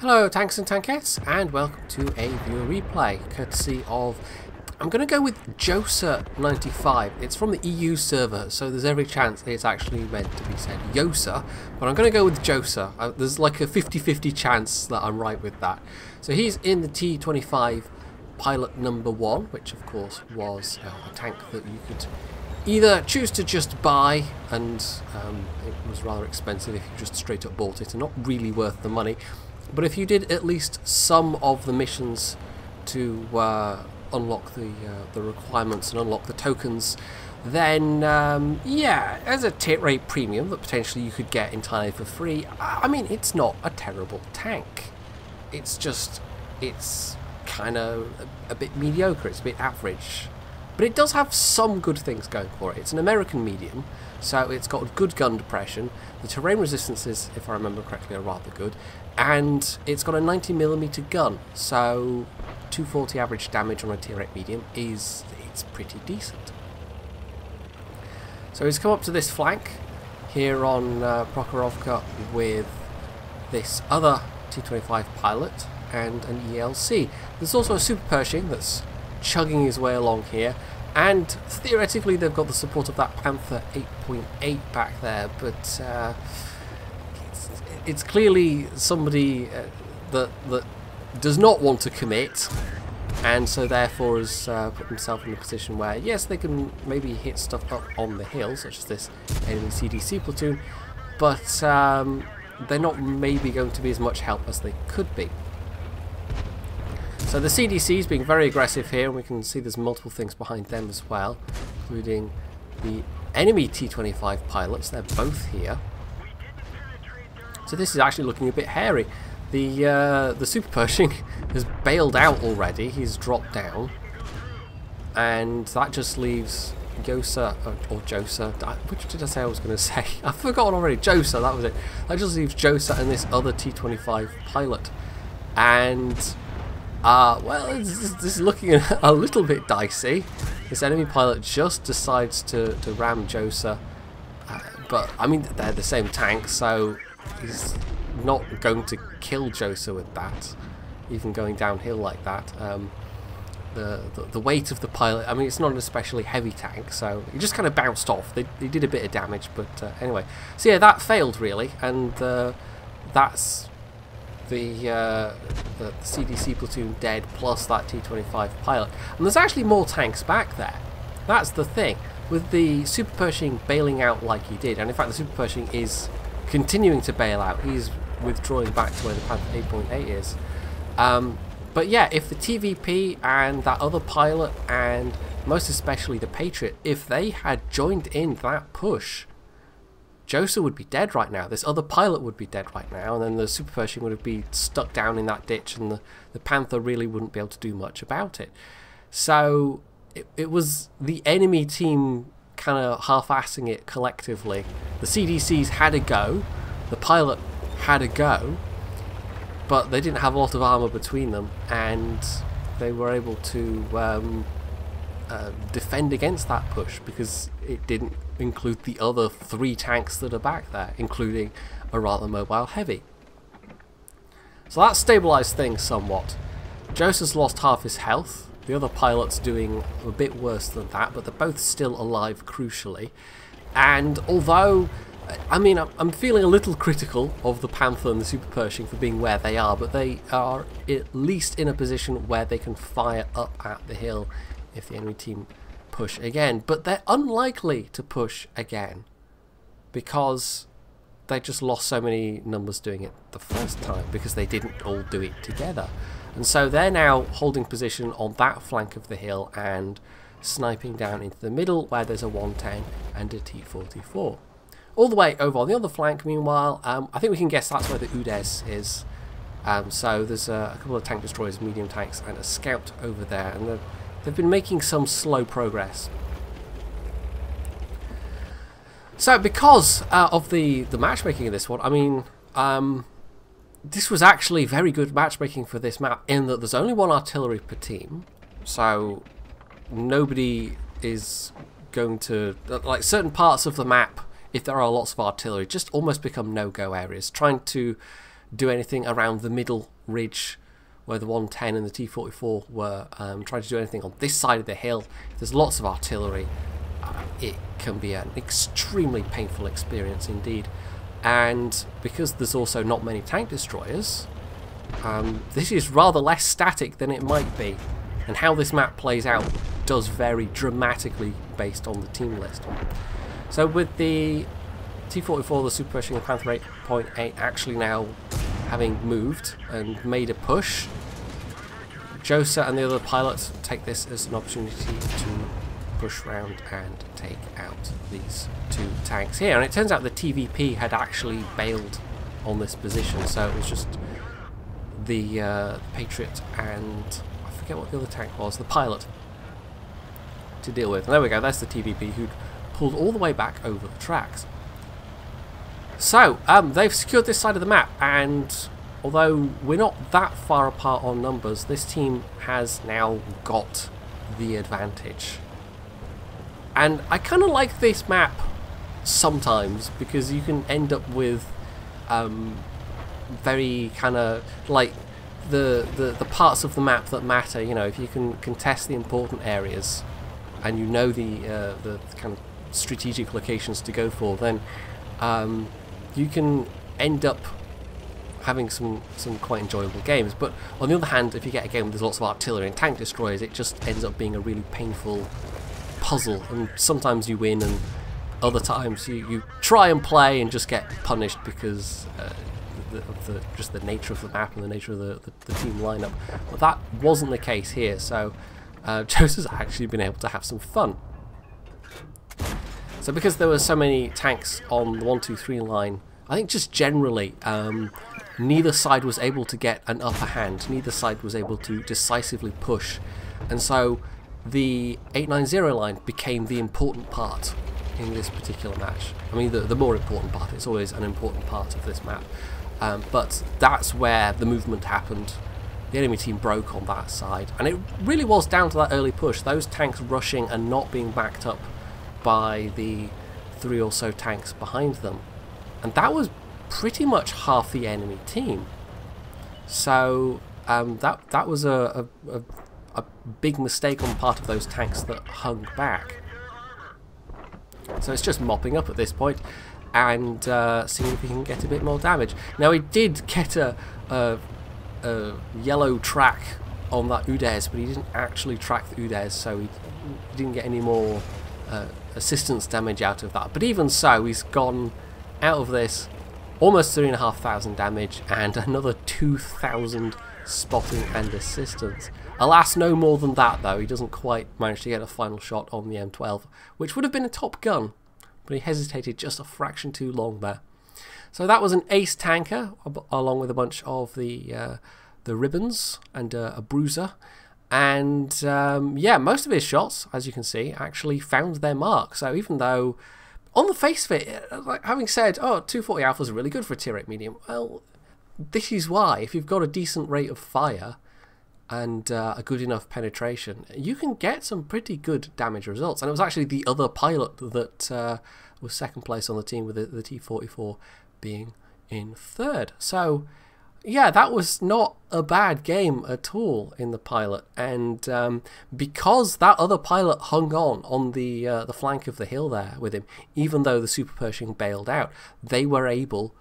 Hello tanks and tankettes, and welcome to a viewer replay courtesy of, I'm going to go with Josa95. It's from the EU server, so there's every chance it's actually meant to be said Yosa, but I'm going to go with Josa. There's like a 50-50 chance that I'm right with that. So he's in the T25 Pilot Number 1, which of course was a tank that you could either choose to just buy, and it was rather expensive if you just straight up bought it and not really worth the money. But if you did at least some of the missions to unlock the requirements and unlock the tokens, then yeah, as a tier rate premium that potentially you could get entirely for free, I mean, it's not a terrible tank. It's just, it's kind of a bit mediocre, it's a bit average. But it does have some good things going for it. It's an American medium, so it's got good gun depression. The terrain resistances, if I remember correctly, are rather good. And it's got a 90mm gun, so 240 average damage on a tier 8 medium it's pretty decent. So he's come up to this flank here on Prokhorovka with this other T25 Pilot and an ELC. There's also a Super Pershing that's chugging his way along here, and theoretically they've got the support of that Panther 8.8 back there, but it's clearly somebody that does not want to commit, and so therefore has put himself in a position where, yes, they can maybe hit stuff up on the hill, such as this enemy CDC platoon, but they're not maybe going to be as much help as they could be. So the CDC is being very aggressive here, and we can see there's multiple things behind them as well, including the enemy T25 pilots. They're both here. So this is actually looking a bit hairy. The Super Pershing has bailed out already. He's dropped down, and that just leaves Yosa or Josa. Which did I say I was going to say? I've forgotten already. Josa, that was it. That just leaves Josa and this other T25 pilot, and well, this is looking a little bit dicey. This enemy pilot just decides to ram Josa, but I mean, they're the same tank, so he's not going to kill Josa with that, even going downhill like that. The weight of the pilot, I mean, it's not an especially heavy tank, so he just kind of bounced off. They did a bit of damage, but anyway. So yeah, that failed really, and that's the CDC platoon dead, plus that T25 pilot. And there's actually more tanks back there. That's the thing. With the Super Pershing bailing out like he did, and in fact the Super Pershing is continuing to bail out. He's withdrawing back to where the Panther 8.8 is. But yeah, if the TVP and that other pilot, and most especially the Patriot, if they had joined in that push, Josa would be dead right now. This other pilot would be dead right now, and then the Super Pershing would have been stuck down in that ditch, and the Panther really wouldn't be able to do much about it. So it was the enemy team kind of half-assing it collectively. The CDCs had a go, the pilot had a go, but they didn't have a lot of armour between them, and they were able to defend against that push because it didn't include the other 3 tanks that are back there, including a rather mobile heavy. So that stabilised things somewhat. Josa's lost half his health. The other pilot's doing a bit worse than that, but they're both still alive, crucially. And although, I mean, I'm feeling a little critical of the Panther and the Super Pershing for being where they are, but they are at least in a position where they can fire up at the hill if the enemy team push again. But they're unlikely to push again because they just lost so many numbers doing it the first time, because they didn't all do it together. And so they're now holding position on that flank of the hill and sniping down into the middle where there's a 110 and a T44. All the way over on the other flank, meanwhile, I think we can guess that's where the UDES is. So there's a couple of tank destroyers, medium tanks, and a scout over there, and they've been making some slow progress. So because of the matchmaking of this one, I mean, this was actually very good matchmaking for this map, in that there's only 1 artillery per team, so nobody is going to, like, certain parts of the map, if there are lots of artillery, just almost become no-go areas. Trying to do anything around the middle ridge where the 110 and the T-44 were trying to do anything on this side of the hill. There's lots of artillery. It can be an extremely painful experience indeed. And because there's also not many tank destroyers, this is rather less static than it might be. And how this map plays out does vary dramatically based on the team list. So with the T-44, the Super Pershing and Panther 8.8 actually now having moved and made a push, Josa and the other pilots take this as an opportunity to push round and take out these two tanks here. And it turns out the TVP had actually bailed on this position, so it was just the Patriot and I forget what the other tank was, the pilot, to deal with. And there we go, that's the TVP who'd pulled all the way back over the tracks. So, they've secured this side of the map, and although we're not that far apart on numbers, this team has now got the advantage. And I kind of like this map sometimes, because you can end up with very kind of like the parts of the map that matter. You know, if you can contest the important areas and you know the kind of strategic locations to go for, then you can end up having some quite enjoyable games. But on the other hand, if you get a game where there's lots of artillery and tank destroyers, it just ends up being a really painful puzzle, and sometimes you win and other times you try and play and just get punished because of just the nature of the map and the nature of the team lineup. But that wasn't the case here, so Josa's actually been able to have some fun. So because there were so many tanks on the 1, 2, 3 line, I think just generally neither side was able to get an upper hand, neither side was able to decisively push, and so the 890 line became the important part in this particular match. I mean, the more important part. It's always an important part of this map, but that's where the movement happened. The enemy team broke on that side, and it really was down to that early push, those tanks rushing and not being backed up by the 3 or so tanks behind them, and that was pretty much half the enemy team. So that was a big mistake on part of those tanks that hung back. So it's just mopping up at this point and seeing if he can get a bit more damage. Now he did get a yellow track on that Udez, but he didn't actually track the Udez, so he didn't get any more assistance damage out of that. But even so, he's gone out of this almost 3,500 damage and another 2,000 spotting and assistance. Alas, no more than that though. He doesn't quite manage to get a final shot on the M12, which would have been a top gun, but he hesitated just a fraction too long there. So that was an ace tanker, along with a bunch of the ribbons and a bruiser. And yeah, most of his shots, as you can see, actually found their mark. So even though, on the face of it, like having said, oh, 240 Alphas are really good for a tier 8 medium, well, this is why. If you've got a decent rate of fire and a good enough penetration, you can get some pretty good damage results. And it was actually the other pilot that was second place on the team, with the T-44 being in third. So yeah, that was not a bad game at all in the pilot, and because that other pilot hung on the flank of the hill there with him, even though the Super Pershing bailed out, they were able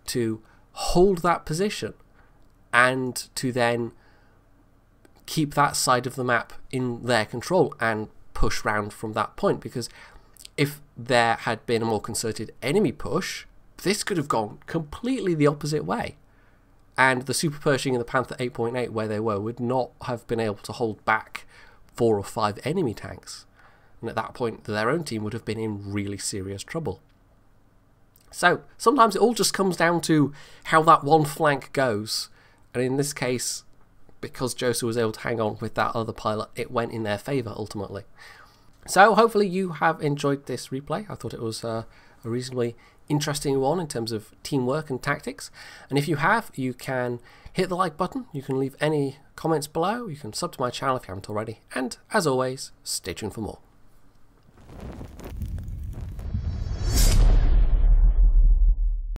to hold that position and to then keep that side of the map in their control and push round from that point. Because if there had been a more concerted enemy push, this could have gone completely the opposite way, and the Super Pershing and the Panther 8.8 where they were would not have been able to hold back 4 or 5 enemy tanks, and at that point their own team would have been in really serious trouble. So sometimes it all just comes down to how that one flank goes, and in this case, because Josa was able to hang on with that other pilot, it went in their favour ultimately. So hopefully you have enjoyed this replay. I thought it was a reasonably interesting one in terms of teamwork and tactics, and if you have, you can hit the like button, you can leave any comments below, you can sub to my channel if you haven't already, and as always, stay tuned for more.